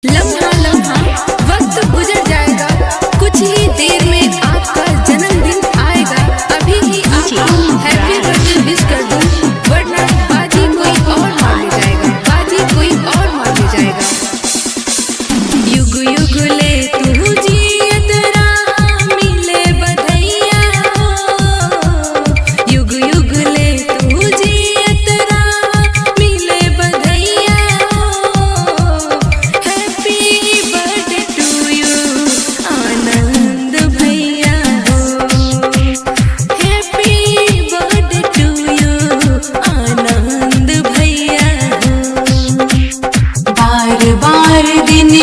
लम्हा लम्हा वक्त गुजर जाएगा, कुछ ही देर में आपका जन्मदिन आएगा। अभी ही आपको हैप्पी बर्थडे विश कर दूं, वरना बाजी कोई और मार ले जाएगा, बाजी कोई और मार ले जाएगा। युग युग ले तू जियत रहा, मिले बधैया हो। युग युग ले तू जियत रहा, मिले बधैया हो। हैप्पी बर्थडे टू यू आनंद भैया हो। हैप्पी बर्थडे टू यू आनंद भैया हो। बार बार दिन